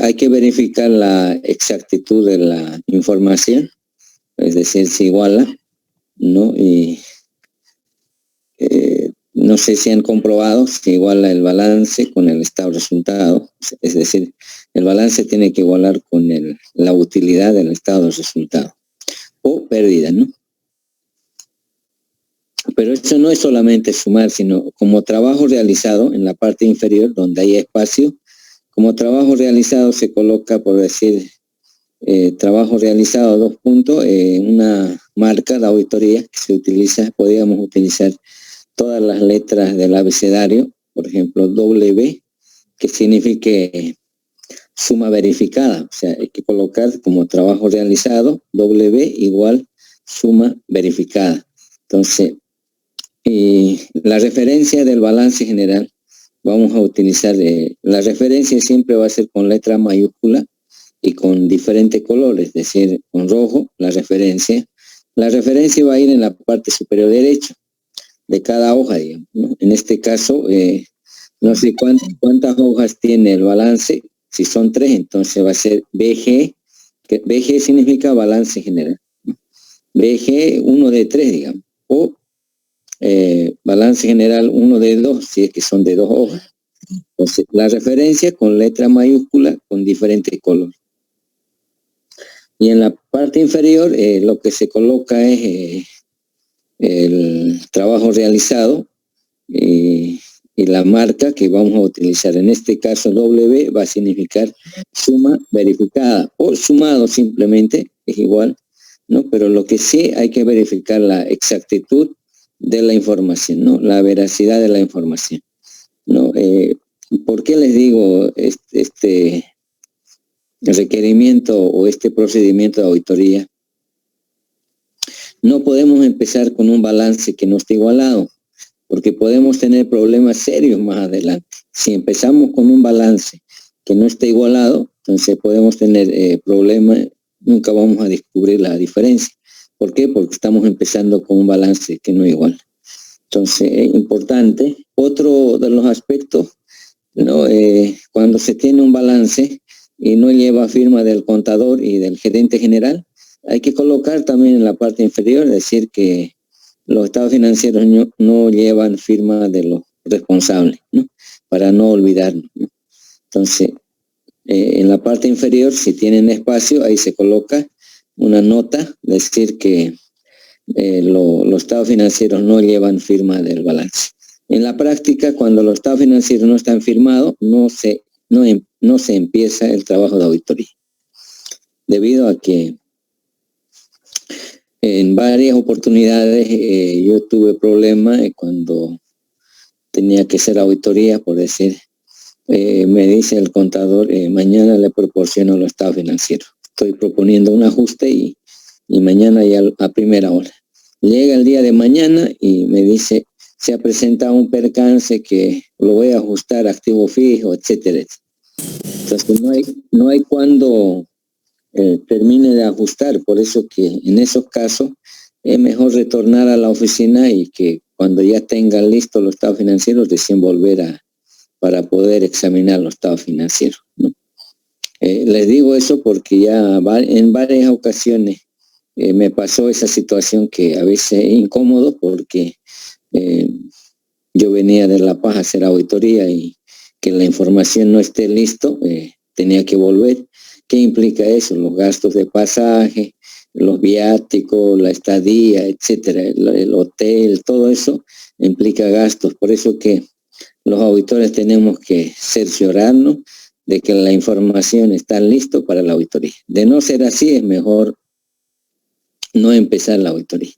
hay que verificar la exactitud de la información, es decir, si iguala, ¿no? Y no sé si han comprobado si iguala el balance con el estado resultado, es decir, el balance tiene que igualar con la utilidad del estado de resultado, o pérdida, ¿no? Pero eso no es solamente sumar, sino como trabajo realizado en la parte inferior, donde hay espacio, como trabajo realizado se coloca, por decir, trabajo realizado, 2 puntos, una marca de auditoría que se utiliza, podríamos utilizar todas las letras del abecedario, por ejemplo, W, que signifique suma verificada, o sea, hay que colocar como trabajo realizado, W igual suma verificada. Entonces, la referencia del balance general, vamos a utilizar, la referencia siempre va a ser con letra mayúscula y con diferentes colores, es decir, con rojo, la referencia. La referencia va a ir en la parte superior derecha de cada hoja, digamos, ¿no? En este caso, no sé cuántas hojas tiene el balance, si son 3, entonces va a ser BG, que BG significa balance general, ¿no? BG 1 de 3, digamos, o balance general 1 de 2, si es que son de 2 hojas. Entonces, la referencia con letra mayúscula con diferente color. Y en la parte inferior, lo que se coloca es el trabajo realizado y la marca que vamos a utilizar. En este caso, W va a significar suma verificada o sumado simplemente, es igual, ¿no? Pero lo que sí hay que verificar la exactitud de la información, ¿no? La veracidad de la información, ¿no? ¿Por qué les digo este requerimiento o este procedimiento de auditoría? No podemos empezar con un balance que no esté igualado, porque podemos tener problemas serios más adelante. Si empezamos con un balance que no esté igualado, entonces podemos tener problemas, nunca vamos a descubrir la diferencia. ¿Por qué? Porque estamos empezando con un balance que no es igual. Entonces, es importante. Otro de los aspectos, ¿no? Cuando se tiene un balance y no lleva firma del contador y del gerente general, hay que colocar también en la parte inferior, decir que los estados financieros no llevan firma de los responsables, ¿no? Para no olvidarnos, ¿no? Entonces, en la parte inferior, si tienen espacio, ahí se coloca una nota, decir que los estados financieros no llevan firma del balance. En la práctica, cuando los estados financieros no están firmados, no se empieza el trabajo de auditoría, debido a que en varias oportunidades yo tuve problemas cuando tenía que hacer auditoría, por decir, me dice el contador, mañana le proporciono los estados financieros. Estoy proponiendo un ajuste y mañana ya a primera hora. Llega el día de mañana y me dice, se ha presentado un percance que lo voy a ajustar a activo fijo, etcétera. Entonces no hay cuando termine de ajustar, por eso que en esos casos es mejor retornar a la oficina y que cuando ya tengan listos los estados financieros recién volver para poder examinar los estados financieros, ¿no? Les digo eso porque ya en varias ocasiones me pasó esa situación que a veces es incómodo porque yo venía de La Paz a hacer auditoría y que la información no esté listo, tenía que volver. ¿Qué implica eso? Los gastos de pasaje, los viáticos, la estadía, etcétera, el hotel, todo eso implica gastos. Por eso que los auditores tenemos que cerciorarnos de que la información está lista para la auditoría. De no ser así, es mejor no empezar la auditoría,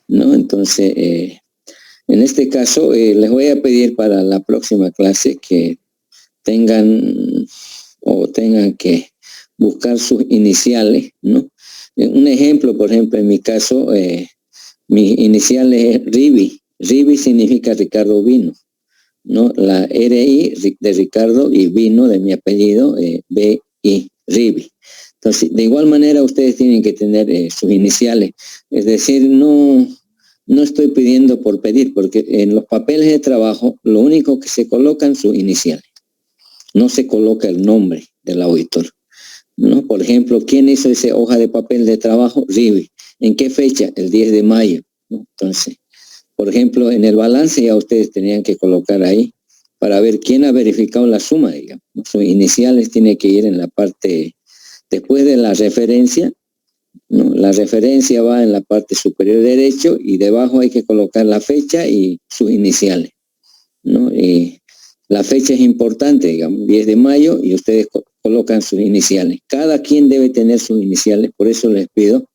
¿no? Entonces, en este caso, les voy a pedir para la próxima clase que tengan que buscar sus iniciales, ¿no? Un ejemplo, por ejemplo, en mi caso, mis iniciales es RIBI. RIBI significa Ricardo Vino, ¿no? La RI de Ricardo y Vino de mi apellido, BI, RIBI. Entonces, de igual manera, ustedes tienen que tener sus iniciales. Es decir, no estoy pidiendo por pedir, porque en los papeles de trabajo, lo único que se colocan sus iniciales. No se coloca el nombre, del auditor, ¿no? Por ejemplo, ¿quién hizo esa hoja de papel de trabajo? RIBI. ¿En qué fecha? El 10 de mayo, ¿no? Entonces, por ejemplo, en el balance ya ustedes tenían que colocar ahí para ver quién ha verificado la suma, digamos, ¿no? Sus iniciales tiene que ir en la parte, después de la referencia, ¿no? La referencia va en la parte superior derecho y debajo hay que colocar la fecha y sus iniciales, ¿no? Y la fecha es importante, digamos, 10 de mayo, y ustedes colocan sus iniciales. Cada quien debe tener sus iniciales, por eso les pido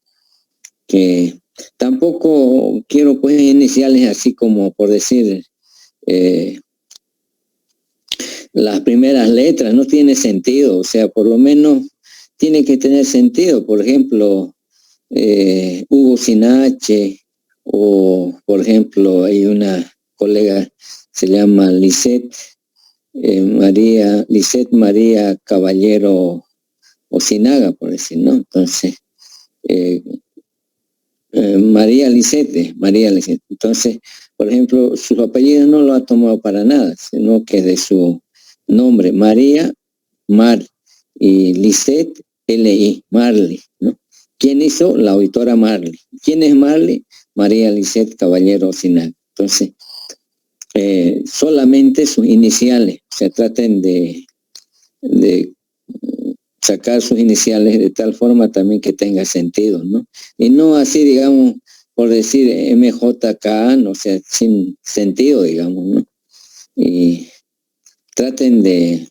que tampoco quiero pues iniciales así como por decir las primeras letras, no tiene sentido, o sea, por lo menos tiene que tener sentido. Por ejemplo, Hugo sin H, o por ejemplo hay una colega, se llama Lisette María Caballero Osinaga, por decir, ¿no? Entonces, María Lisette. Entonces, por ejemplo, sus apellidos no lo ha tomado para nada, sino que de su nombre, María, Mar, y Lisette, L.I., Marley, ¿no? ¿Quién hizo? La auditora Marley. ¿Quién es Marley? María Lisette Caballero Osinaga. Entonces, solamente sus iniciales, o sea, traten de sacar sus iniciales de tal forma también que tenga sentido, ¿no? Y no así, digamos, por decir MJK, no sea, sin sentido, digamos, ¿no? Y traten de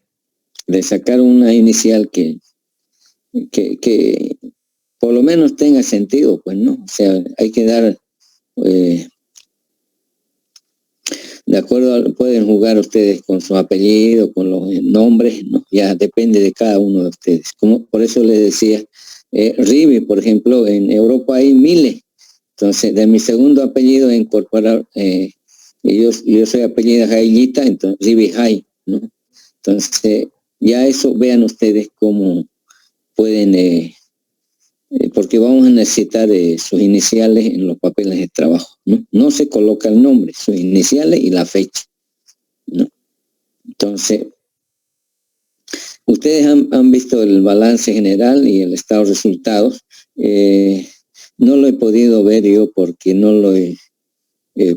sacar una inicial que por lo menos tenga sentido, pues, ¿no? O sea, hay que dar, de acuerdo, pueden jugar ustedes con su apellido, con los nombres, ¿no? Ya depende de cada uno de ustedes. Como por eso les decía, Rivi, por ejemplo, en Europa hay miles. Entonces, de mi segundo apellido incorporar, yo soy apellida Jailita, entonces Rivi Jai, ¿no? Entonces, ya eso vean ustedes cómo pueden, porque vamos a necesitar sus iniciales en los papeles de trabajo, ¿no? No se coloca el nombre, sus iniciales y la fecha, ¿no? Entonces, ustedes han visto el balance general y el estado de resultados. No lo he podido ver yo porque no lo he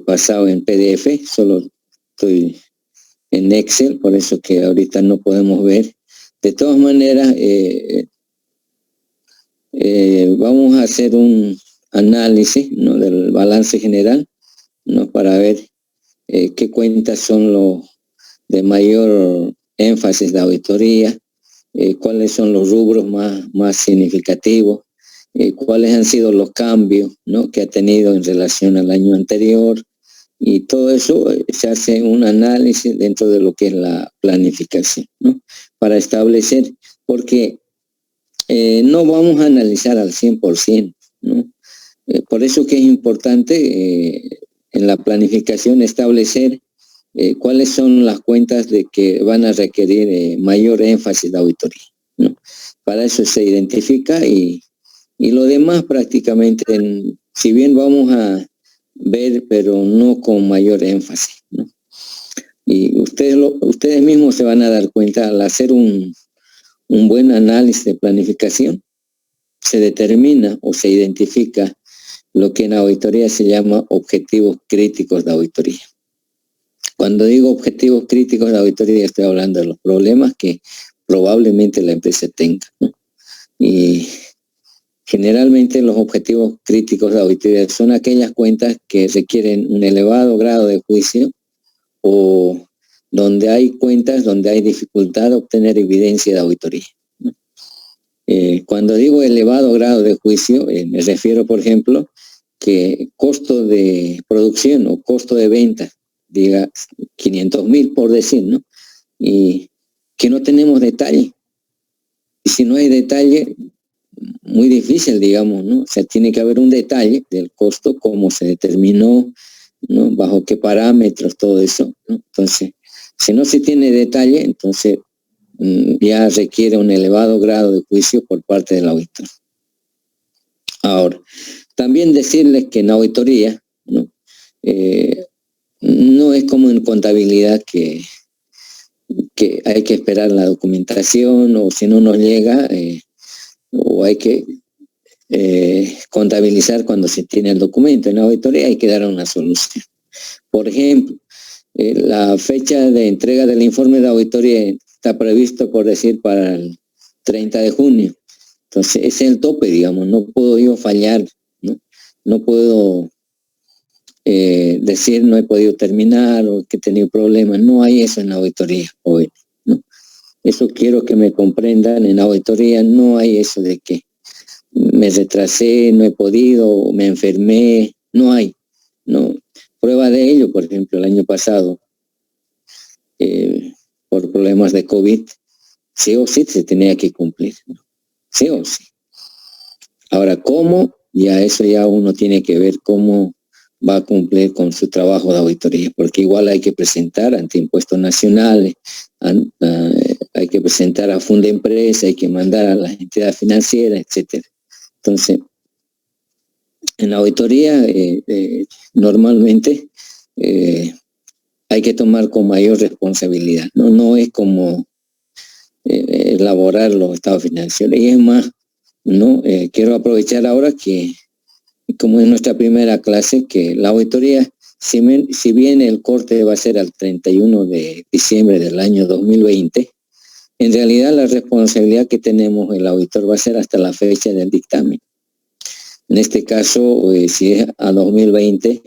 pasado en PDF, solo estoy en Excel, por eso que ahorita no podemos ver. De todas maneras, vamos a hacer un análisis, ¿no?, del balance general, ¿no?, para ver qué cuentas son los de mayor énfasis de auditoría, cuáles son los rubros más significativos, cuáles han sido los cambios, ¿no?, que ha tenido en relación al año anterior, y todo eso se hace un análisis dentro de lo que es la planificación, ¿no?, para establecer, porque no vamos a analizar al 100%, ¿no? Por eso que es importante en la planificación establecer cuáles son las cuentas de que van a requerir mayor énfasis de auditoría, ¿no? Para eso se identifica y lo demás prácticamente, si bien vamos a ver, pero no con mayor énfasis, ¿no? Y ustedes mismos se van a dar cuenta al hacer un buen análisis de planificación, se determina o se identifica lo que en auditoría se llama objetivos críticos de auditoría. Cuando digo objetivos críticos de auditoría, estoy hablando de los problemas que probablemente la empresa tenga, ¿no? Y generalmente los objetivos críticos de auditoría son aquellas cuentas que requieren un elevado grado de juicio, o donde hay cuentas donde hay dificultad de obtener evidencia de auditoría, ¿no? Cuando digo elevado grado de juicio, me refiero, por ejemplo, que costo de producción o costo de venta, diga 500,000 por decir, ¿no? Y que no tenemos detalle. Y si no hay detalle, muy difícil, digamos, ¿no? O sea, tiene que haber un detalle del costo, cómo se determinó, ¿no?, bajo qué parámetros, todo eso, ¿no? Entonces, si no se tiene detalle, entonces ya requiere un elevado grado de juicio por parte del auditor. Ahora, también decirles que en auditoría, ¿no?, no es como en contabilidad que que hay que esperar la documentación, o si no nos llega, o hay que contabilizar cuando se tiene el documento. En la auditoría hay que dar una solución. Por ejemplo, la fecha de entrega del informe de auditoría está previsto, por decir, para el 30 de junio. Entonces, ese es el tope, digamos, no puedo yo fallar, ¿no? No puedo decir no he podido terminar o que he tenido problemas. No hay eso en la auditoría hoy, ¿no? Eso quiero que me comprendan. En la auditoría no hay eso de que me retrasé, no he podido, me enfermé, no hay, no. Prueba de ello, por ejemplo, el año pasado, por problemas de COVID, sí o sí se tenía que cumplir, ¿no? Sí o sí. Ahora, ¿cómo? Ya eso ya uno tiene que ver cómo va a cumplir con su trabajo de auditoría, porque igual hay que presentar ante impuestos nacionales, hay que presentar a Fundempresa, hay que mandar a las entidades financieras, etcétera. Entonces, en la auditoría normalmente hay que tomar con mayor responsabilidad, ¿no? No es como elaborar los estados financieros. Y es más, ¿no? Quiero aprovechar ahora que, como es nuestra primera clase, que la auditoría, si bien el corte va a ser al 31 de diciembre del año 2020, en realidad la responsabilidad que tenemos el auditor va a ser hasta la fecha del dictamen. En este caso, si es a 2020,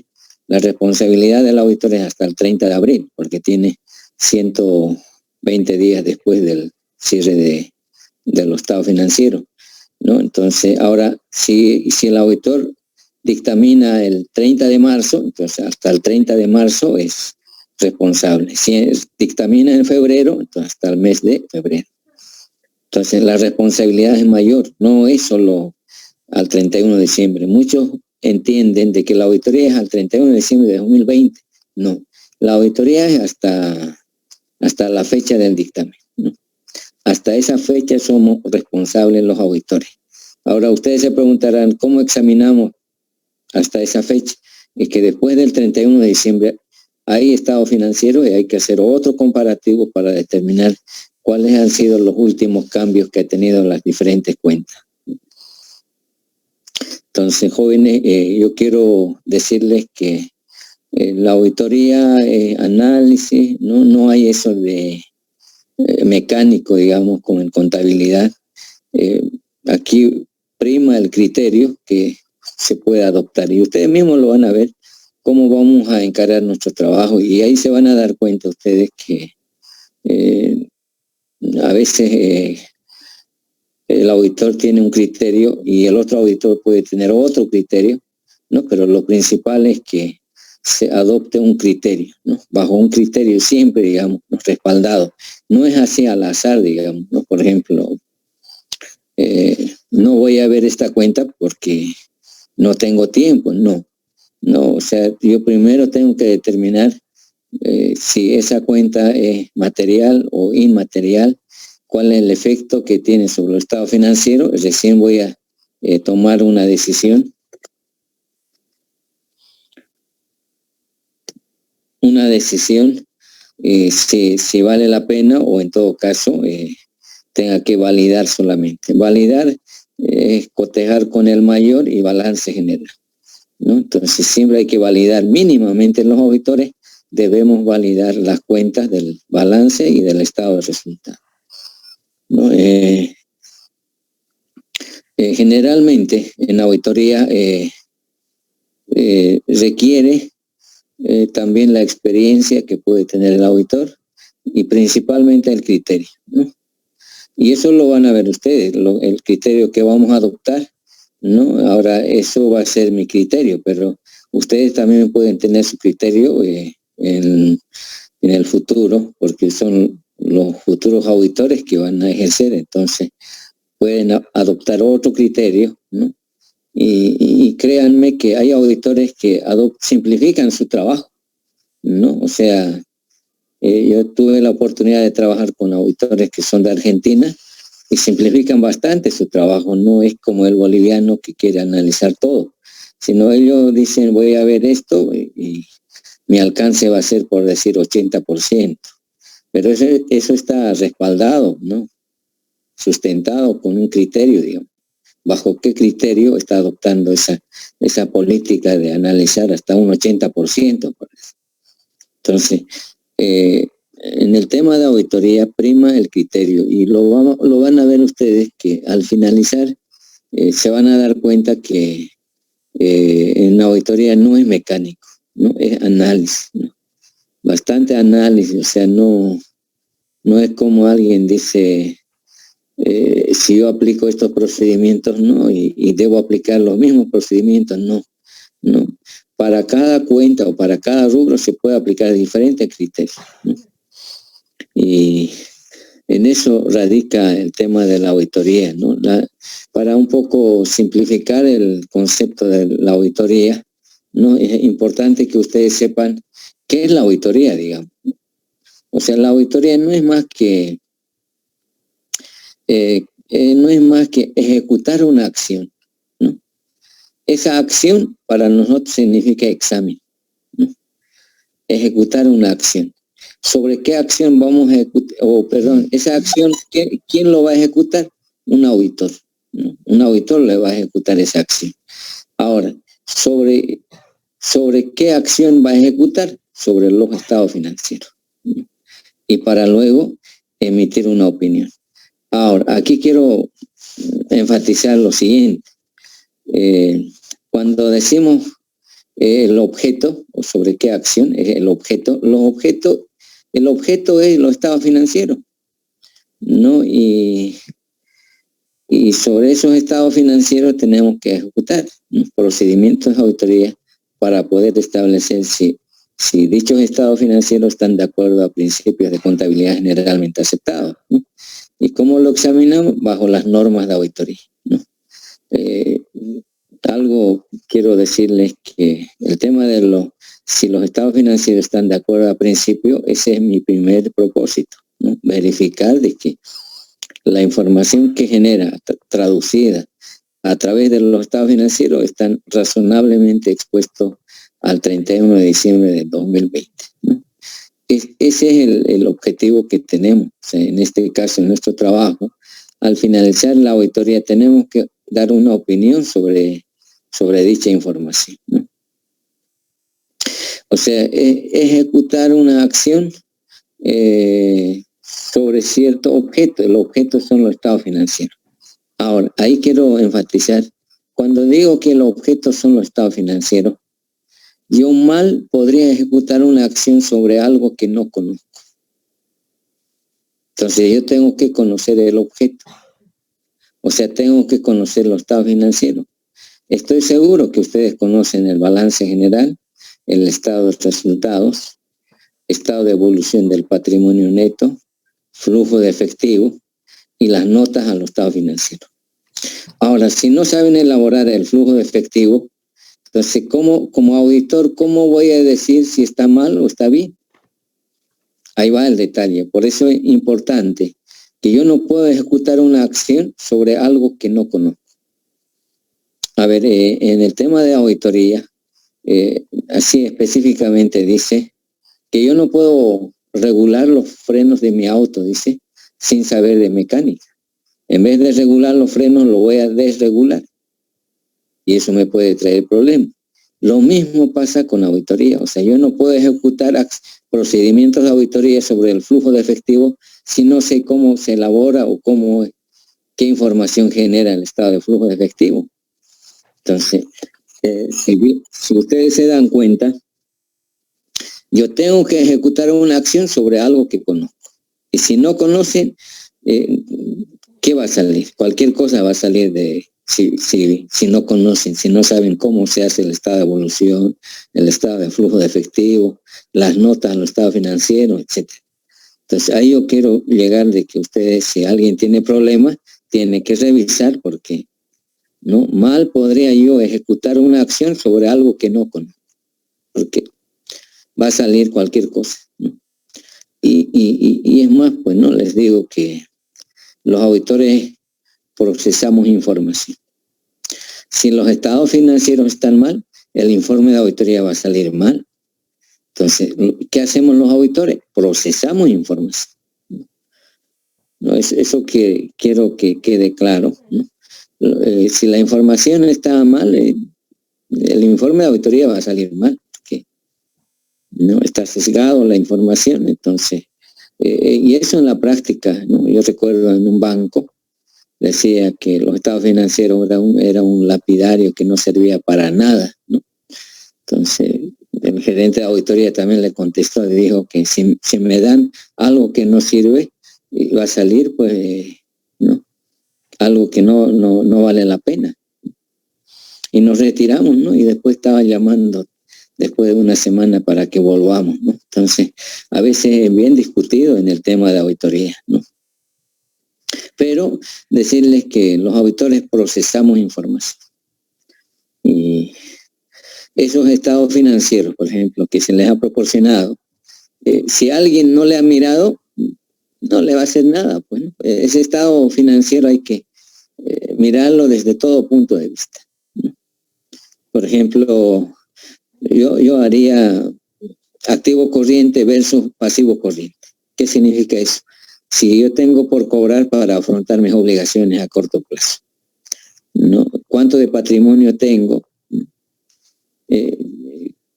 la responsabilidad del auditor es hasta el 30 de abril, porque tiene 120 días después del cierre de los estados financieros, ¿no? Entonces, ahora, si el auditor dictamina el 30 de marzo, entonces hasta el 30 de marzo es responsable. Si dictamina en febrero, entonces hasta el mes de febrero. Entonces, la responsabilidad es mayor, no es solo al 31 de diciembre. Muchos entienden de que la auditoría es al 31 de diciembre de 2020. No, la auditoría es hasta la fecha del dictamen, ¿no? Hasta esa fecha somos responsables los auditores. Ahora ustedes se preguntarán, ¿cómo examinamos hasta esa fecha? Es que después del 31 de diciembre hay estado financiero y hay que hacer otro comparativo para determinar cuáles han sido los últimos cambios que ha tenido las diferentes cuentas. Entonces, jóvenes, yo quiero decirles que la auditoría, análisis, no hay eso de mecánico, digamos, como en contabilidad. Aquí prima el criterio que se puede adoptar y ustedes mismos lo van a ver cómo vamos a encarar nuestro trabajo, y ahí se van a dar cuenta ustedes que a veces el auditor tiene un criterio y el otro auditor puede tener otro criterio, ¿no? Pero lo principal es que se adopte un criterio, ¿no? Bajo un criterio siempre, digamos, ¿no? Respaldado. No es así al azar, digamos, ¿no? Por ejemplo, no voy a ver esta cuenta porque no tengo tiempo, no, o sea, yo primero tengo que determinar si esa cuenta es material o inmaterial, cuál es el efecto que tiene sobre el estado financiero. Recién voy a tomar una decisión. Si vale la pena o en todo caso tenga que validar solamente. Validar es cotejar con el mayor y balance general, ¿no? Entonces siempre hay que validar mínimamente. Los auditores debemos validar las cuentas del balance y del estado de resultados, ¿no? Generalmente en la auditoría requiere también la experiencia que puede tener el auditor y principalmente el criterio, ¿no? Y eso lo van a ver ustedes, el criterio que vamos a adoptar, ¿no? Ahora eso va a ser mi criterio, pero ustedes también pueden tener su criterio en el futuro, porque son los futuros auditores que van a ejercer. Entonces pueden adoptar otro criterio, ¿no? Y créanme que hay auditores que simplifican su trabajo, ¿no? O sea, yo tuve la oportunidad de trabajar con auditores que son de Argentina y simplifican bastante su trabajo. No es como el boliviano que quiere analizar todo, sino ellos dicen voy a ver esto y mi alcance va a ser, por decir, 80%. Pero eso está respaldado, ¿no? Sustentado con un criterio, digamos. ¿Bajo qué criterio está adoptando esa política de analizar hasta un 80%? Entonces, en el tema de auditoría prima el criterio, y lo van a ver ustedes que al finalizar se van a dar cuenta que en la auditoría no es mecánico, no es análisis, ¿no? Bastante análisis, o sea, no es como alguien dice, si yo aplico estos procedimientos, no, y debo aplicar los mismos procedimientos, no. Para cada cuenta o para cada rubro se puede aplicar diferentes criterios, ¿no? Y en eso radica el tema de la auditoría, ¿no? Para un poco simplificar el concepto de la auditoría, ¿no? Es importante que ustedes sepan qué es la auditoría, digamos. O sea, la auditoría no es más que ejecutar una acción, ¿no? Esa acción para nosotros significa examen, ¿no? Ejecutar una acción. ¿Sobre qué acción vamos a ejecutar? Esa acción, ¿quién lo va a ejecutar? Un auditor, ¿no? Un auditor le va a ejecutar esa acción. Ahora, ¿sobre qué acción va a ejecutar? Sobre los estados financieros, ¿no? Y para luego emitir una opinión. Ahora, aquí quiero enfatizar lo siguiente. Cuando decimos el objeto, o sobre qué acción es el objeto, el objeto es los estados financieros, ¿no? Y sobre esos estados financieros tenemos que ejecutar unos procedimientos de auditoría para poder establecer si dichos estados financieros están de acuerdo a principios de contabilidad generalmente aceptados, ¿no? ¿Y cómo lo examinamos? Bajo las normas de auditoría, ¿no? Algo quiero decirles que el tema de si los estados financieros están de acuerdo a principio, ese es mi primer propósito, ¿no? Verificar de que la información que genera, traducida a través de los estados financieros, están razonablemente expuestos al 31 de diciembre de 2020, ¿no? Ese es el objetivo que tenemos. O sea, en este caso, en nuestro trabajo, al finalizar la auditoría tenemos que dar una opinión sobre dicha información, ¿no? O sea, ejecutar una acción sobre cierto objeto. El objeto son los estados financieros. Ahora, ahí quiero enfatizar, cuando digo que el objeto son los estados financieros, yo mal podría ejecutar una acción sobre algo que no conozco. Entonces yo tengo que conocer el objeto. O sea, tengo que conocer los estados financieros. Estoy seguro que ustedes conocen el balance general, el estado de resultados, estado de evolución del patrimonio neto, flujo de efectivo y las notas a los estados financieros. Ahora, si no saben elaborar el flujo de efectivo, entonces, como auditor, ¿cómo voy a decir si está mal o está bien? Ahí va el detalle. Por eso es importante que yo no puedo ejecutar una acción sobre algo que no conozco. A ver, en el tema de auditoría, así específicamente dice que yo no puedo regular los frenos de mi auto, dice, sin saber de mecánica. En vez de regular los frenos, lo voy a desregular. Y eso me puede traer problemas. Lo mismo pasa con auditoría. O sea, yo no puedo ejecutar procedimientos de auditoría sobre el flujo de efectivo si no sé cómo se elabora o qué información genera el estado de flujo de efectivo. Entonces, si ustedes se dan cuenta, yo tengo que ejecutar una acción sobre algo que conozco. Y si no conocen, ¿qué va a salir? Cualquier cosa va a salir si no conocen, si no saben cómo se hace el estado de evolución, el estado de flujo de efectivo, las notas en los estados financieros, etc. Entonces, ahí yo quiero llegar de que ustedes, si alguien tiene problemas, tiene que revisar porque no mal podría yo ejecutar una acción sobre algo que no conozco, porque va a salir cualquier cosa, ¿no? Y es más, pues no les digo que los auditores procesamos información. Si los estados financieros están mal, el informe de auditoría va a salir mal. Entonces, ¿qué hacemos los auditores? Procesamos información. ¿No? Eso que quiero que quede claro, ¿no? Si la información está mal, el informe de auditoría va a salir mal, porque no está sesgado la información. Entonces, y eso en la práctica, ¿no? Yo recuerdo en un banco decía que los estados financieros era un lapidario que no servía para nada, ¿no? Entonces, el gerente de auditoría también le contestó y dijo que si me dan algo que no sirve, va a salir, pues, ¿no? Algo que no vale la pena. Y nos retiramos, ¿no? Y después estaba llamando después de una semana para que volvamos, ¿no? Entonces, a veces es bien discutido en el tema de auditoría, ¿no? Pero decirles que los auditores procesamos información. Y esos estados financieros, por ejemplo, que se les ha proporcionado, si alguien no le ha mirado, no le va a hacer nada, pues, ¿no? Ese estado financiero hay que mirarlo desde todo punto de vista, ¿no? Por ejemplo, yo haría activo corriente versus pasivo corriente. ¿Qué significa eso? Si yo tengo por cobrar para afrontar mis obligaciones a corto plazo, ¿no? ¿Cuánto de patrimonio tengo?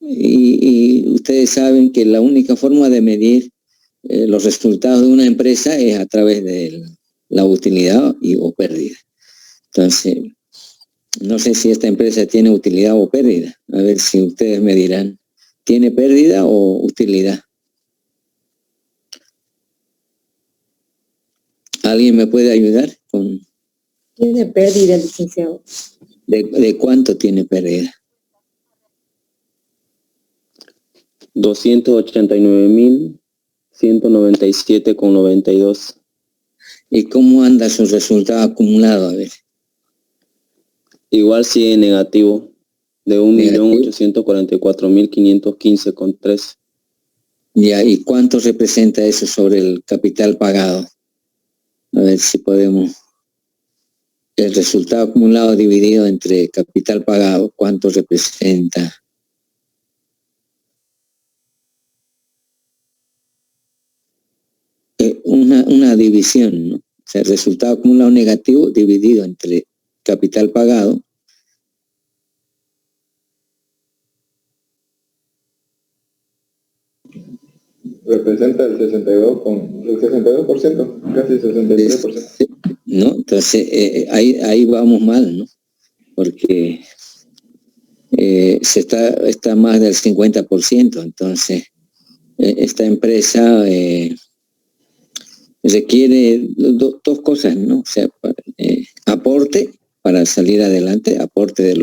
Y ustedes saben que la única forma de medir los resultados de una empresa es a través de la utilidad o pérdida. Entonces, no sé si esta empresa tiene utilidad o pérdida. A ver si ustedes me dirán, ¿tiene pérdida o utilidad? ¿Alguien me puede ayudar con? Tiene pérdida, licenciado. ¿De cuánto tiene pérdida? 289.197,92. ¿Y cómo anda su resultado acumulado? A ver. Igual sigue negativo, de 1.844.515,3. Ya, ¿y cuánto representa eso sobre el capital pagado? A ver si podemos. El resultado acumulado dividido entre capital pagado, ¿cuánto representa? Una división, ¿no? O sea, el resultado acumulado negativo dividido entre capital pagado. Representa el 62%, casi 63%. ¿No? Entonces, ahí vamos mal, ¿no? Porque está más del 50%. Entonces, esta empresa requiere dos cosas, ¿no? O sea, aporte para salir adelante, aporte de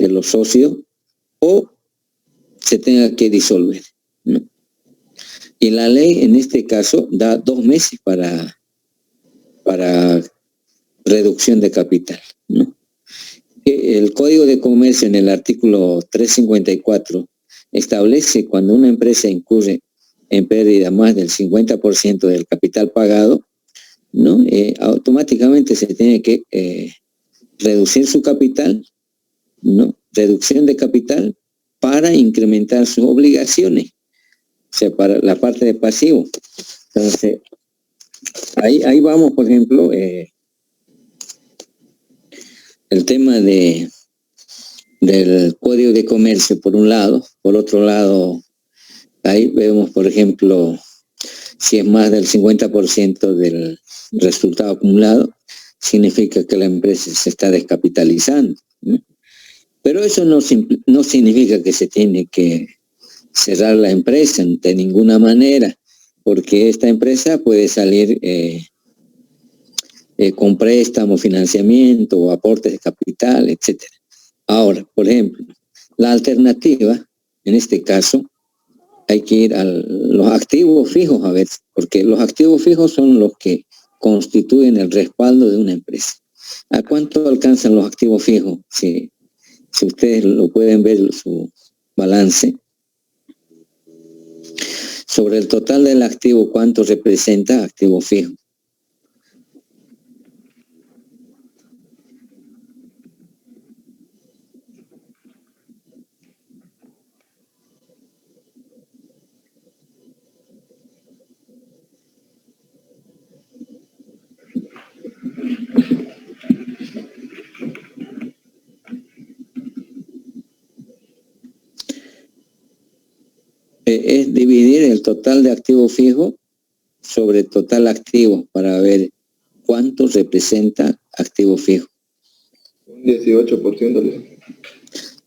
los socios, o se tenga que disolver, ¿no? Y la ley en este caso da 2 meses para reducción de capital, ¿no? El Código de Comercio en el artículo 354 establece cuando una empresa incurre en pérdida más del 50% del capital pagado, ¿no? Automáticamente se tiene que reducir su capital, ¿no? Reducción de capital para incrementar sus obligaciones, o sea, para la parte de pasivo. Entonces, ahí vamos, por ejemplo, el tema del Código de Comercio por un lado. Por otro lado, ahí vemos, por ejemplo, si es más del 50% del resultado acumulado, significa que la empresa se está descapitalizando, ¿no? Pero eso no significa que se tiene que cerrar la empresa de ninguna manera, porque esta empresa puede salir con préstamo, financiamiento o aportes de capital, etcétera. Ahora, por ejemplo, la alternativa, en este caso, hay que ir a los activos fijos, a ver, porque los activos fijos son los que constituyen el respaldo de una empresa. ¿A cuánto alcanzan los activos fijos? Si ustedes lo pueden ver, su balance. Sobre el total del activo, ¿cuánto representa activo fijo? Es dividir el total de activo fijo sobre total activo para ver cuánto representa activo fijo. Un 18%.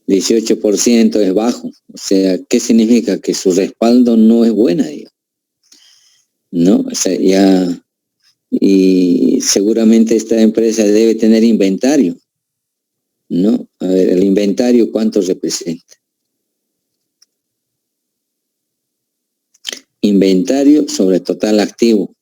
18% es bajo. O sea, ¿qué significa? Que su respaldo no es buena, digamos. ¿No? O sea, ya... Y seguramente esta empresa debe tener inventario, ¿no? A ver, el inventario, ¿cuánto representa? Inventario sobre total activo.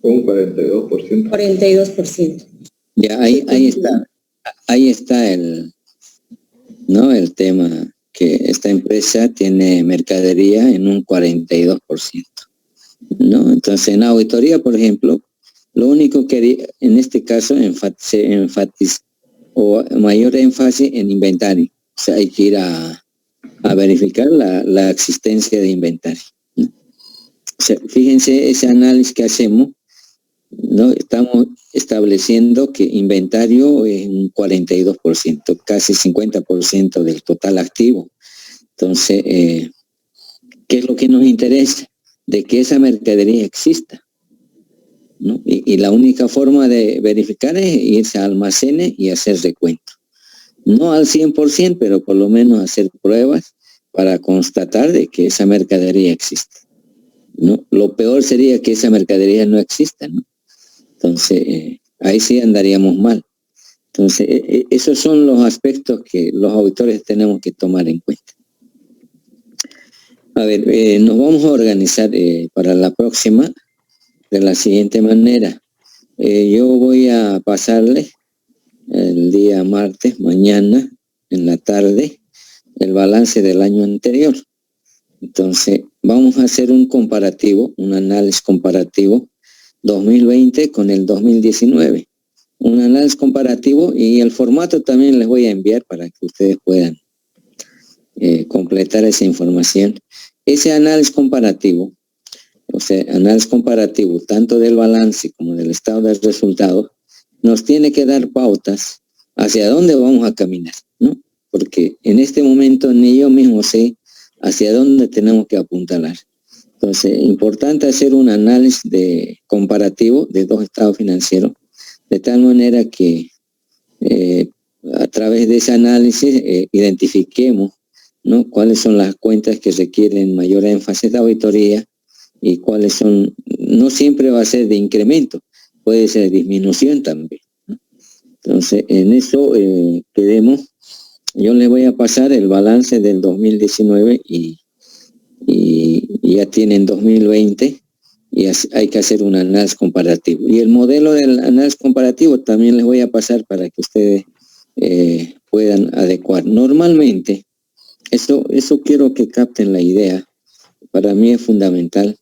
Un 42%. 42%. Ya, ahí está el, ¿no? El tema, que esta empresa tiene mercadería en un 42%, ¿no? Entonces, en auditoría, por ejemplo, lo único que haría, en este caso, enfatiza o mayor énfasis en inventario. O sea, hay que ir a verificar la existencia de inventario, ¿no? O sea, fíjense ese análisis que hacemos, ¿no? Estamos estableciendo que inventario es un 42%, casi 50% del total activo. Entonces, ¿qué es lo que nos interesa? De que esa mercadería exista, ¿no? Y la única forma de verificar es irse a almacenes y hacer recuento. No al 100%, pero por lo menos hacer pruebas para constatar de que esa mercadería existe, ¿no? Lo peor sería que esa mercadería no exista, ¿no? Entonces, ahí sí andaríamos mal. Entonces, esos son los aspectos que los auditores tenemos que tomar en cuenta. A ver, nos vamos a organizar para la próxima de la siguiente manera. Yo voy a pasarle el día martes, mañana, en la tarde, el balance del año anterior. Entonces, vamos a hacer un comparativo, un análisis comparativo 2020 con el 2019. Un análisis comparativo, y el formato también les voy a enviar para que ustedes puedan completar esa información. Ese análisis comparativo, o sea, análisis comparativo tanto del balance como del estado de resultados, nos tiene que dar pautas hacia dónde vamos a caminar, ¿no? Porque en este momento ni yo mismo sé hacia dónde tenemos que apuntalar. Entonces, importante hacer un análisis comparativo de dos estados financieros, de tal manera que a través de ese análisis identifiquemos, ¿no? Cuáles son las cuentas que requieren mayor énfasis de auditoría y cuáles son, no siempre va a ser de incremento, puede ser de disminución también, ¿no? Entonces, en eso quedemos. Yo les voy a pasar el balance del 2019 y ya tienen 2020 y hay que hacer un análisis comparativo. Y el modelo del análisis comparativo también les voy a pasar para que ustedes puedan adecuar. Normalmente, eso quiero que capten la idea, para mí es fundamental.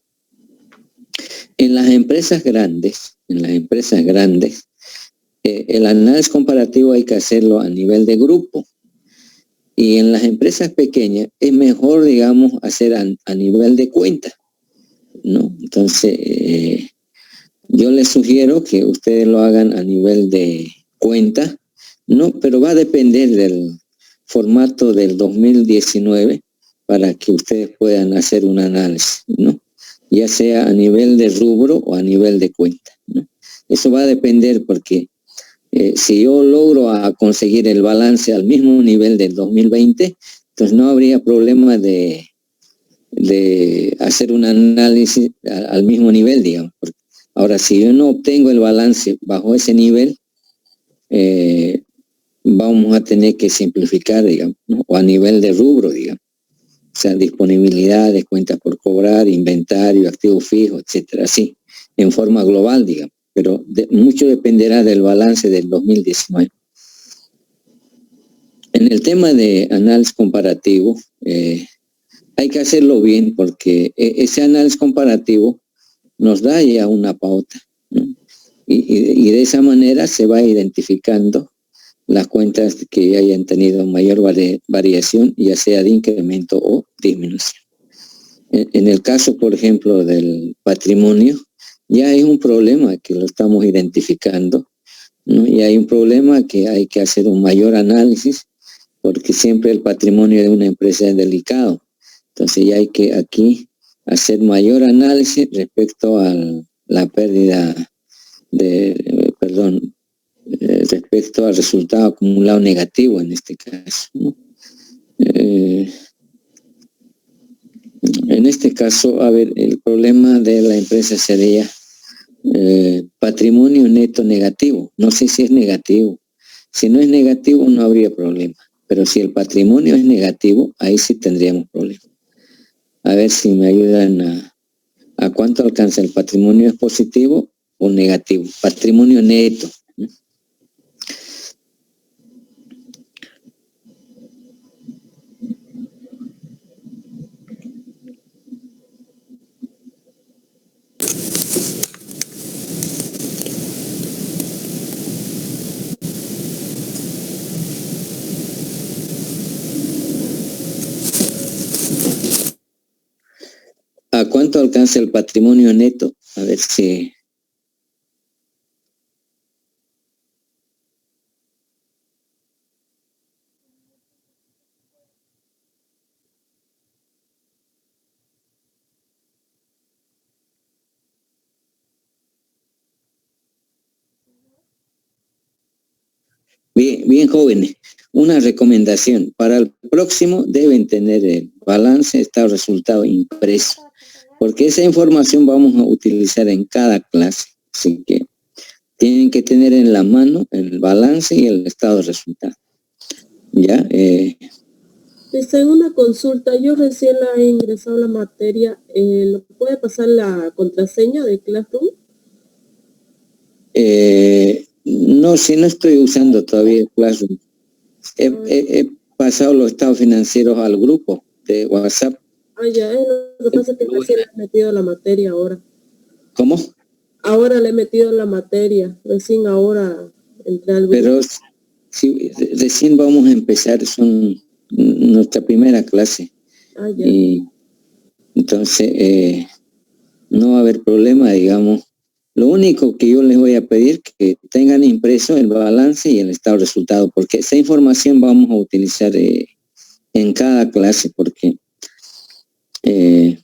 En las empresas grandes, el análisis comparativo hay que hacerlo a nivel de grupo. Y en las empresas pequeñas es mejor, digamos, hacer a nivel de cuenta, ¿no? Entonces, yo les sugiero que ustedes lo hagan a nivel de cuenta, ¿no? Pero va a depender del formato del 2019 para que ustedes puedan hacer un análisis, ¿no? Ya sea a nivel de rubro o a nivel de cuenta, ¿no? Eso va a depender porque si yo logro conseguir el balance al mismo nivel del 2020, entonces no habría problema de hacer un análisis al mismo nivel, digamos. Ahora, si yo no obtengo el balance bajo ese nivel, vamos a tener que simplificar, digamos, ¿no? O a nivel de rubro, digamos. O sea, disponibilidades, cuentas por cobrar, inventario, activo fijo, etcétera, así, en forma global, digamos. Pero mucho dependerá del balance del 2019. En el tema de análisis comparativo, hay hay que hacerlo bien porque ese análisis comparativo nos da ya una pauta, ¿no? Y de esa manera se va identificando las cuentas que hayan tenido mayor variación, ya sea de incremento o disminución. En el caso, por ejemplo, del patrimonio, ya hay un problema que lo estamos identificando, ¿no? Y hay un problema que hay que hacer un mayor análisis, porque siempre el patrimonio de una empresa es delicado. Entonces ya hay que aquí hacer mayor análisis respecto a la pérdida respecto al resultado acumulado negativo en este caso, ¿no? En este caso, a ver, el problema de la empresa sería patrimonio neto negativo. No sé si es negativo. Si no es negativo, no habría problema. Pero si el patrimonio es negativo, ahí sí tendríamos problema. A ver si me ayudan a cuánto alcanza el patrimonio, ¿es positivo o negativo? Patrimonio neto, ¿no? ¿A cuánto alcanza el patrimonio neto? A ver si... Bien jóvenes, una recomendación. Para el próximo deben tener el balance, estado, resultado impreso, porque esa información vamos a utilizar en cada clase. Así que tienen que tener en la mano el balance y el estado de resultado. ¿Ya? En una consulta, yo recién la he ingresado a la materia, ¿lo puede pasar la contraseña de Classroom? No, si no estoy usando todavía el Classroom. He pasado los estados financieros al grupo de WhatsApp. Ya, lo que pasa es que recién le he metido la materia ahora. ¿Cómo? Ahora le he metido la materia, recién ahora entré al grupo. Pero si recién vamos a empezar, son nuestra primera clase. Ya. Y entonces no va a haber problema, digamos. Lo único que yo les voy a pedir es que tengan impreso el balance y el estado de resultado, porque esa información vamos a utilizar en cada clase, porque el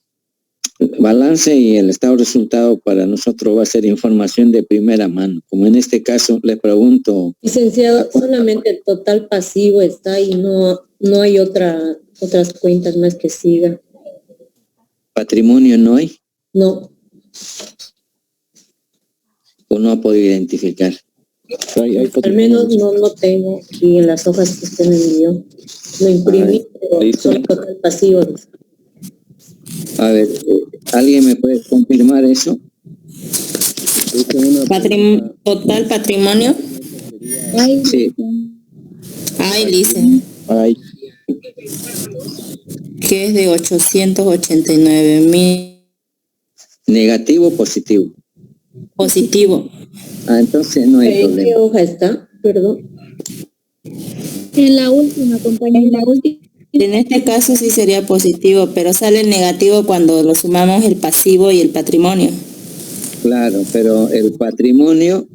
balance y el estado de resultado para nosotros va a ser información de primera mano. Como en este caso, les pregunto... Licenciado, solamente el total pasivo está y no hay otras cuentas más que siga. ¿Patrimonio no hay? No. ¿O no ha podido identificar? Al menos no tengo, y en las hojas que usted me envió. Lo imprimí, pero solo total pasivo. A ver, ¿alguien me puede confirmar eso? Total patrimonio. Sí. Dicen. Que es de 889,000. ¿Negativo o positivo? Positivo. Entonces no hay problema. ¿En qué hoja está? Perdón. En la última, compañera. En este caso sí sería positivo, pero sale negativo cuando lo sumamos el pasivo y el patrimonio. Claro, pero el patrimonio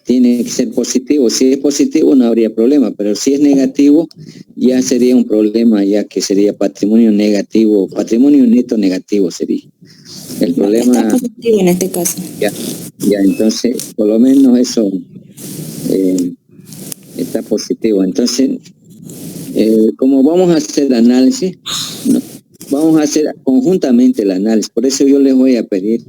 tiene que ser positivo. Si es positivo no habría problema, pero si es negativo ya sería un problema, ya que sería patrimonio negativo, patrimonio neto negativo sería. El problema... Está positivo en este caso. Ya, entonces por lo menos eso está positivo. Entonces, como vamos a hacer análisis, ¿no? Vamos a hacer conjuntamente el análisis. Por eso yo les voy a pedir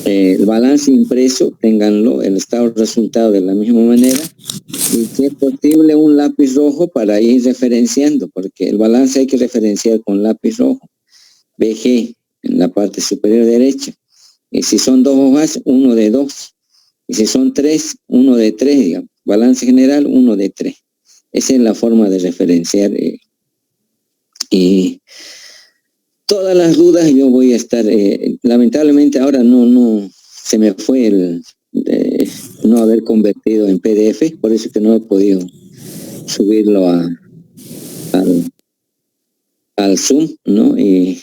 el balance impreso, ténganlo, el estado de resultado de la misma manera, y si es posible un lápiz rojo para ir referenciando, porque el balance hay que referenciar con lápiz rojo, BG, en la parte superior derecha. Y si son 2 hojas, 1 de 2. Y si son 3, 1 de 3, digamos. Balance general, 1 de 3. Esa es la forma de referenciar Y todas las dudas yo voy a estar, lamentablemente ahora no se me fue el no haber convertido en PDF, por eso que no he podido subirlo al Zoom, ¿no? Y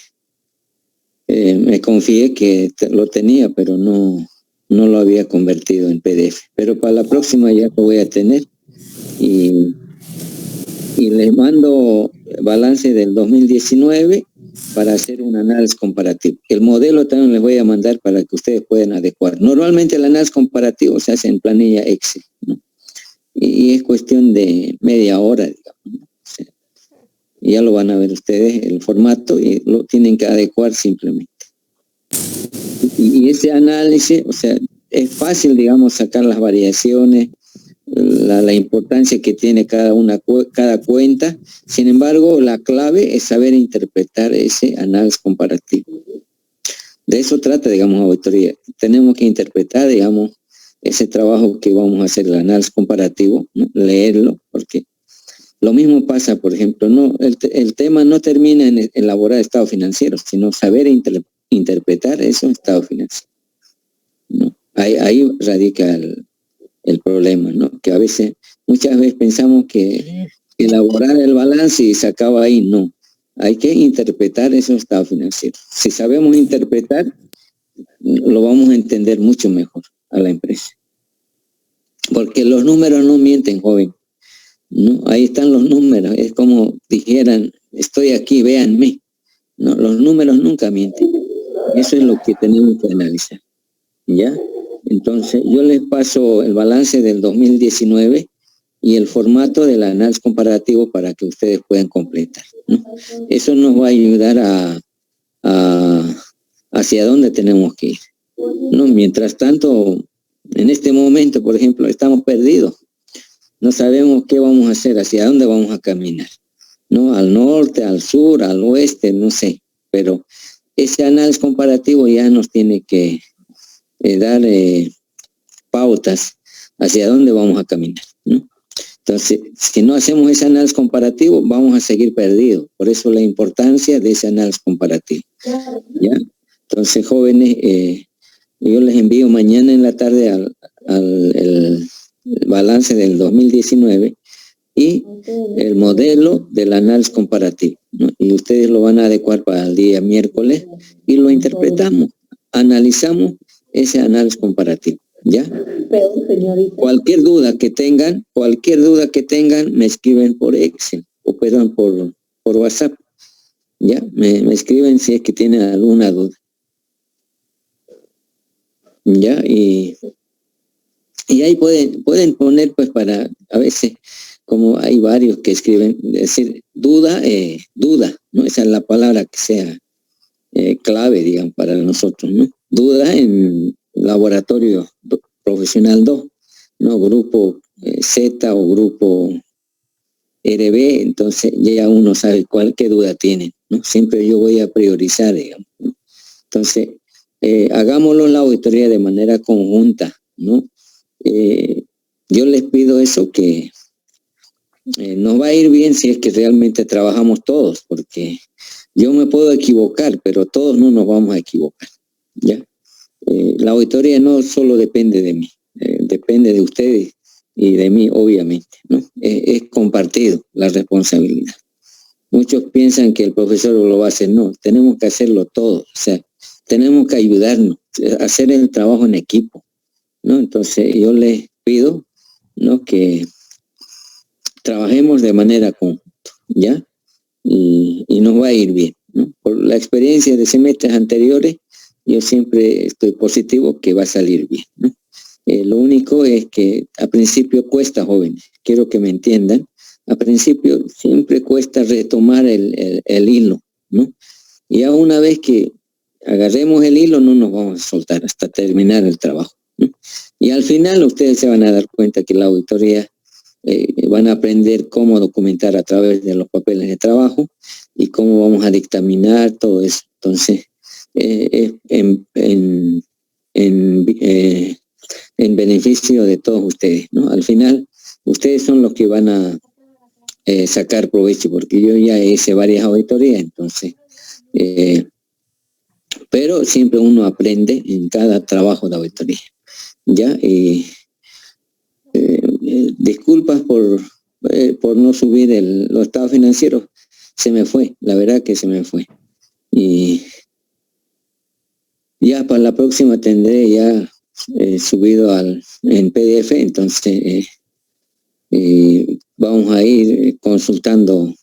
me confié que lo tenía, pero no lo había convertido en PDF. Pero para la próxima ya lo voy a tener. Y les mando balance del 2019 para hacer un análisis comparativo. El modelo también les voy a mandar para que ustedes puedan adecuar. Normalmente el análisis comparativo se hace en planilla Excel, ¿no? Y es cuestión de media hora, digamos, ¿no? O sea, ya lo van a ver ustedes, el formato, y lo tienen que adecuar simplemente. Y ese análisis, o sea, es fácil, digamos, sacar las variaciones, la importancia que tiene cada cuenta. Sin embargo, la clave es saber interpretar ese análisis comparativo. De eso trata, digamos, auditoría. Tenemos que interpretar, digamos, ese trabajo que vamos a hacer, el análisis comparativo, ¿no? Leerlo, porque lo mismo pasa, por ejemplo, no el tema no termina en elaborar estados financieros, sino saber interpretar esos estados financieros, ¿no? Ahí radica el problema, ¿no? Que muchas veces pensamos que elaborar el balance y se acaba ahí. No, hay que interpretar esos estados financieros. Si sabemos interpretar, lo vamos a entender mucho mejor a la empresa. Porque los números no mienten, joven, ¿no? Ahí están los números, es como dijeran, estoy aquí, véanme, ¿no? Los números nunca mienten. Eso es lo que tenemos que analizar, ¿ya? Entonces, yo les paso el balance del 2019 y el formato del análisis comparativo para que ustedes puedan completar, ¿no? Eso nos va a ayudar hacia dónde tenemos que ir, ¿no? Mientras tanto, en este momento, por ejemplo, estamos perdidos. No sabemos qué vamos a hacer, hacia dónde vamos a caminar, ¿no? Al norte, al sur, al oeste, no sé. Pero ese análisis comparativo ya nos tiene que dar pautas hacia dónde vamos a caminar, ¿no? Entonces, si no hacemos ese análisis comparativo, vamos a seguir perdidos. Por eso la importancia de ese análisis comparativo, ¿ya? Entonces, jóvenes, yo les envío mañana en la tarde el balance del 2019 y el modelo del análisis comparativo, ¿no? Y ustedes lo van a adecuar para el día miércoles y lo interpretamos, analizamos ese análisis comparativo, ¿ya? Cualquier duda que tengan, me escriben por Excel, o perdón, por WhatsApp, ¿ya? Me escriben si es que tienen alguna duda, ¿ya? Y ahí pueden poner, pues, para, a veces, como hay varios que escriben, decir duda, ¿no? Esa es la palabra que sea clave, digamos, para nosotros, ¿no? Duda en laboratorio profesional 2, ¿no? Grupo Z o grupo RB, entonces ya uno sabe qué duda tiene, ¿no? Siempre yo voy a priorizar, digamos, ¿no? Entonces, hagámoslo en la auditoría de manera conjunta, ¿no? Yo les pido eso, que nos va a ir bien si es que realmente trabajamos todos, porque yo me puedo equivocar, pero todos no nos vamos a equivocar, ¿ya? La auditoría no solo depende de mí, depende de ustedes y de mí, obviamente, ¿no? Es compartido la responsabilidad. Muchos piensan que el profesor lo va a hacer. No, tenemos que hacerlo todos, o sea, tenemos que ayudarnos, hacer el trabajo en equipo, ¿no? Entonces yo les pido, ¿no?, que trabajemos de manera conjunta, ¿ya? Y nos va a ir bien, ¿no? Por la experiencia de semestres anteriores, yo siempre estoy positivo que va a salir bien, ¿no? Lo único es que a principio cuesta, jóvenes, quiero que me entiendan, a principio siempre cuesta retomar el hilo, ¿no? Y ya una vez que agarremos el hilo, no nos vamos a soltar hasta terminar el trabajo, ¿no? Y al final ustedes se van a dar cuenta que la auditoría van a aprender cómo documentar a través de los papeles de trabajo y cómo vamos a dictaminar todo eso. Entonces, en beneficio de todos ustedes, ¿no? Al final, ustedes son los que van a sacar provecho, porque yo ya hice varias auditorías, entonces, pero siempre uno aprende en cada trabajo de auditoría, ¿ya? Disculpas por no subir los estados financieros, se me fue, la verdad que se me fue. Y ya para la próxima tendré ya subido en PDF, entonces vamos a ir consultando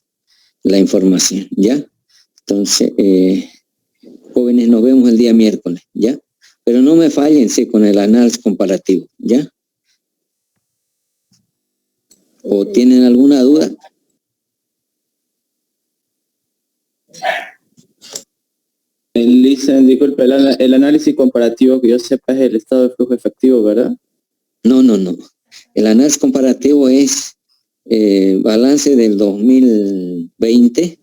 la información, ¿ya? Entonces, jóvenes, nos vemos el día miércoles, ¿ya? Pero no me fallen con el análisis comparativo, ¿ya? ¿O tienen alguna duda? Lisa, disculpe, el análisis comparativo que yo sepa es el estado de flujo efectivo, ¿verdad? No. El análisis comparativo es balance del 2020,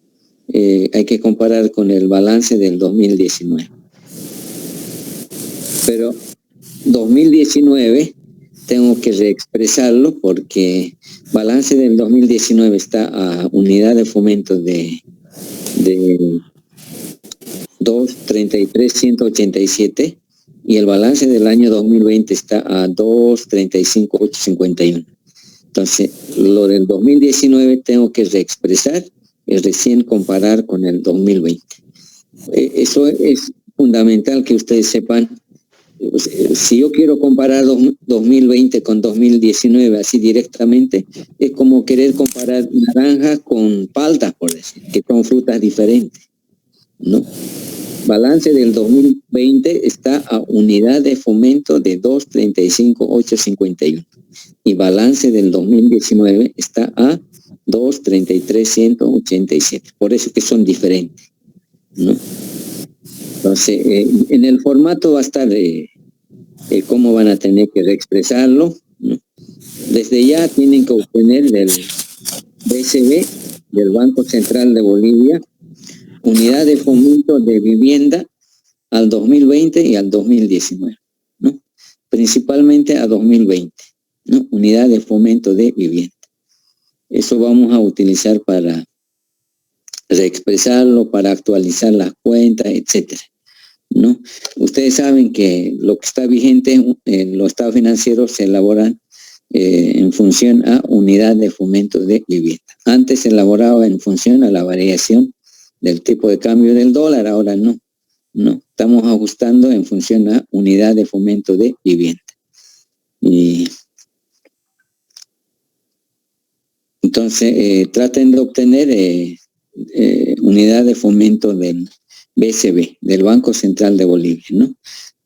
hay que comparar con el balance del 2019. Pero 2019 tengo que reexpresarlo porque balance del 2019 está a unidad de fomento de 233,187 y el balance del año 2020 está a 235,851. Entonces, lo del 2019 tengo que reexpresar y recién comparar con el 2020. Eso es fundamental que ustedes sepan. Si yo quiero comparar 2020 con 2019 así directamente, es como querer comparar naranjas con paltas, por decir, que son frutas diferentes, ¿no? Balance del 2020 está a unidad de fomento de 235,851 y balance del 2019 está a 233,187. Por eso que son diferentes, ¿no? Entonces, en el formato va a estar cómo van a tener que reexpresarlo, ¿no? Desde ya tienen que obtener del BCB, del Banco Central de Bolivia, unidad de fomento de vivienda al 2020 y al 2019, ¿no? Principalmente a 2020, ¿no? Unidad de fomento de vivienda. Eso vamos a utilizar para reexpresarlo, para actualizar las cuentas, etcétera, ¿no? Ustedes saben que lo que está vigente en los estados financieros se elaboran en función a unidad de fomento de vivienda. Antes se elaboraba en función a la variación del tipo de cambio del dólar, ahora no. Estamos ajustando en función a unidad de fomento de vivienda. Y entonces traten de obtener unidad de fomento del BCB, del Banco Central de Bolivia, ¿no?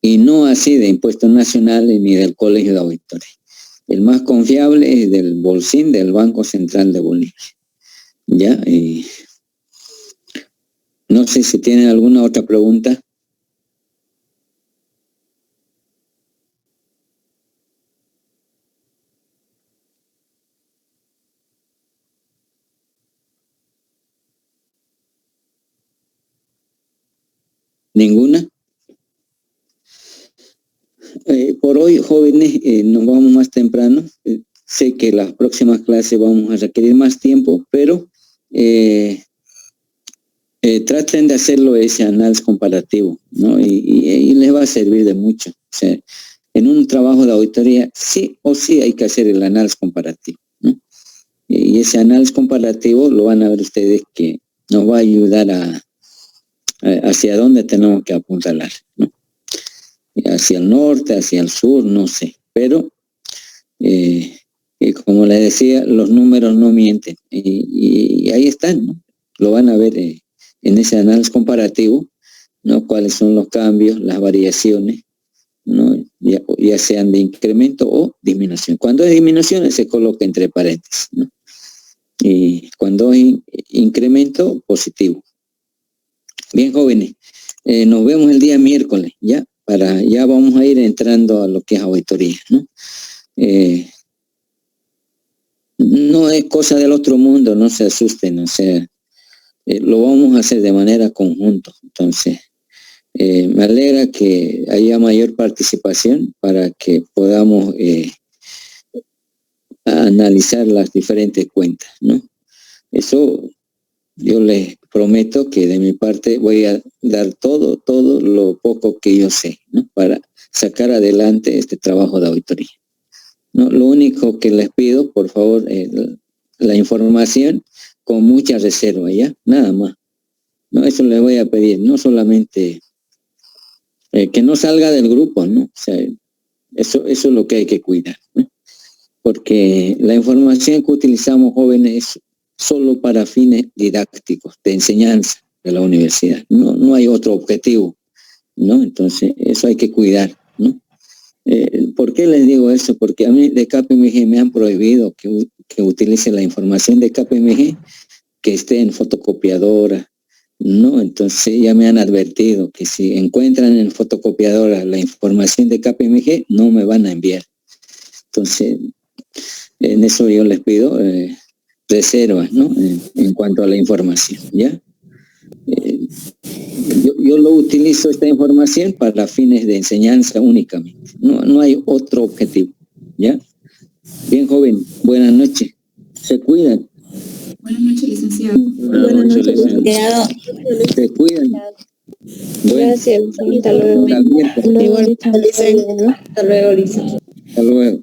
Y no así de impuestos nacionales ni del Colegio de Auditores. El más confiable es del Bolsín, del Banco Central de Bolivia. ¿Ya? No sé si tienen alguna otra pregunta. ¿Ninguna? Por hoy, jóvenes, nos vamos más temprano. Sé que las próximas clases vamos a requerir más tiempo, pero traten de hacerlo ese análisis comparativo, ¿no? Y les va a servir de mucho. O sea, en un trabajo de auditoría, sí o sí hay que hacer el análisis comparativo, ¿no? Y ese análisis comparativo lo van a ver ustedes que nos va a ayudar hacia dónde tenemos que apuntalar, ¿no? Hacia el norte, hacia el sur, no sé, pero como les decía, los números no mienten y ahí están, ¿no? Lo van a ver en ese análisis comparativo, ¿no? Cuáles son los cambios, las variaciones, ¿no? Ya sean de incremento o disminución. Cuando es disminución se coloca entre paréntesis, ¿no? Y cuando es incremento, positivo. Bien, jóvenes, nos vemos el día miércoles, ¿ya? Ya vamos a ir entrando a lo que es auditoría, ¿no? No es cosa del otro mundo, no se asusten, o sea, lo vamos a hacer de manera conjunta. Entonces, me alegra que haya mayor participación para que podamos analizar las diferentes cuentas, ¿no? Eso yo les prometo que de mi parte voy a dar todo lo poco que yo sé, ¿no? Para sacar adelante este trabajo de auditoría. No, lo único que les pido, por favor, la información con mucha reserva, ¿ya? Nada más. No, eso les voy a pedir, no solamente que no salga del grupo, ¿no? O sea, eso es lo que hay que cuidar, ¿no? Porque la información que utilizamos jóvenes es solo para fines didácticos, de enseñanza de la universidad. No hay otro objetivo, ¿no? Entonces, eso hay que cuidar, ¿no? ¿Por qué les digo eso? Porque a mí de KPMG me han prohibido que utilice la información de KPMG que esté en fotocopiadora, ¿no? Entonces ya me han advertido que si encuentran en fotocopiadora la información de KPMG, no me van a enviar. Entonces, en eso yo les pido reservas, ¿no? En cuanto a la información, ¿ya? Yo lo utilizo esta información para fines de enseñanza únicamente. No hay otro objetivo, ¿ya? Bien, joven, buenas noches. Se cuidan. Buenas noches, licenciado. Buenas noches, licenciado. Se cuidan. Bueno, Gracias. Hasta luego. hasta luego. Hasta luego, Lisa. Hasta luego.